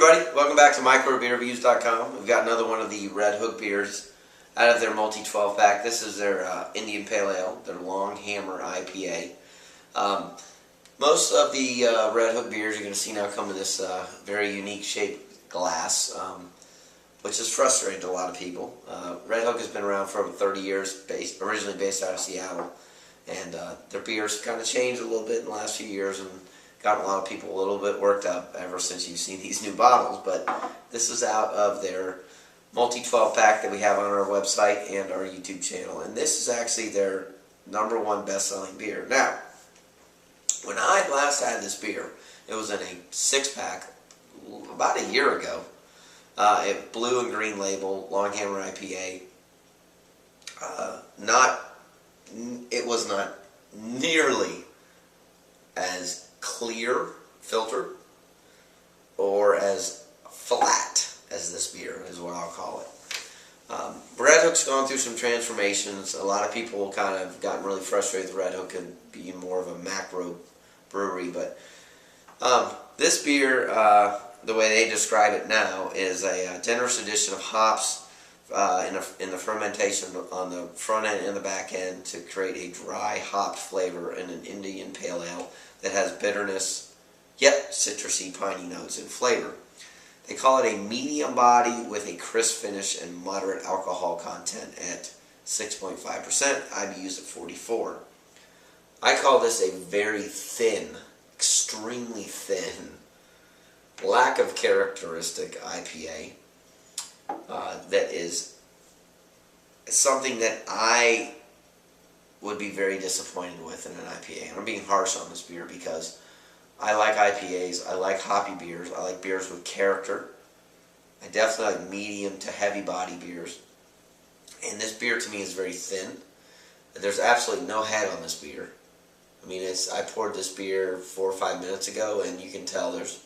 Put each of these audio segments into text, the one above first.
everybody, welcome back to microbeerreviews.com. We've got another one of the Red Hook beers out of their multi-12 pack. This is their Indian Pale Ale, their Long Hammer IPA. Most of the Red Hook beers you're going to see now come in this very unique shaped glass, which is frustrating to a lot of people. Red Hook has been around for over 30 years, originally based out of Seattle, and their beers kind of changed a little bit in the last few years and got a lot of people a little bit worked up ever since you've seen these new bottles. But this is out of their multi-12 pack that we have on our website and our YouTube channel, and this is actually their #1 best-selling beer. Now, when I last had this beer, it was in a 6-pack about a year ago. It blue and green label, Long Hammer IPA. It was not nearly as clear filter or as flat as this beer is what I'll call it. Red Hook's gone through some transformations. A lot of people kind of gotten really frustrated with Red Hook and being more of a macro brewery, but this beer, the way they describe it now, is a generous addition of hops in the fermentation on the front end and the back end to create a dry hopped flavor in an Indian Pale Ale that has bitterness, yet citrusy, piney notes and flavor. They call it a medium body with a crisp finish and moderate alcohol content at 6.5%, IBUs at 44. I call this a very thin, extremely thin, lack of characteristic IPA that is something that I would be very disappointed with in an IPA. And I'm being harsh on this beer because I like IPAs, I like hoppy beers, I like beers with character. I definitely like medium to heavy body beers. And this beer to me is very thin. There's absolutely no head on this beer. I mean, I poured this beer 4 or 5 minutes ago and you can tell there's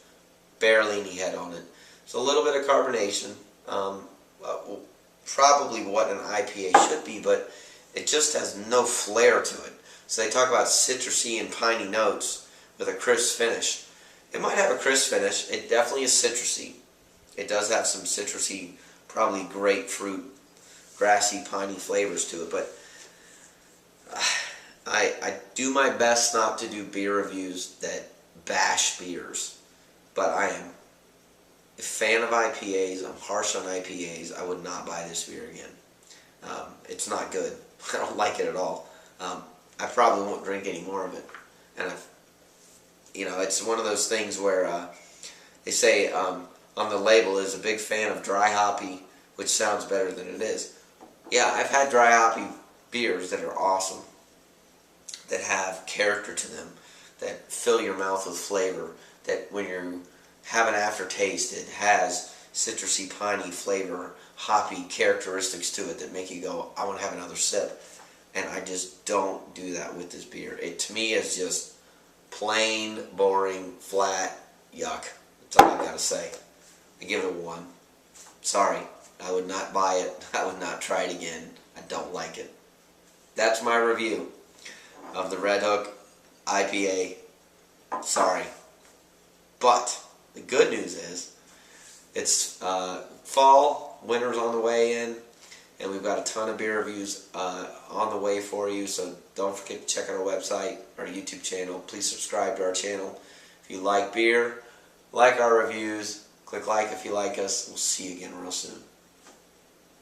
barely any head on it. So a little bit of carbonation, probably what an IPA should be, but it just has no flair to it. So they talk about citrusy and piney notes with a crisp finish. It might have a crisp finish. It definitely is citrusy. It does have some citrusy, probably grapefruit, grassy, piney flavors to it, but I do my best not to do beer reviews that bash beers, but I am a fan of IPAs. I'm harsh on IPAs. I would not buy this beer again. It's not good. I don't like it at all. I probably won't drink any more of it. And it's one of those things where they say on the label is a big fan of dry hoppy, which sounds better than it is. Yeah, I've had dry hoppy beers that are awesome, that have character to them, that fill your mouth with flavor, that when you have an aftertaste, it has citrusy, piney flavor, hoppy characteristics to it that make you go, I want to have another sip. And I just don't do that with this beer. It, to me, is just plain, boring, flat, yuck. That's all I've got to say. I give it a 1. Sorry, I would not buy it. I would not try it again. I don't like it. That's my review of the Red Hook IPA. Sorry. But the good news is it's fall, winter's on the way in, and we've got a ton of beer reviews on the way for you, so don't forget to check out our website, our YouTube channel. Please subscribe to our channel. If you like beer, like our reviews, click like if you like us. We'll see you again real soon.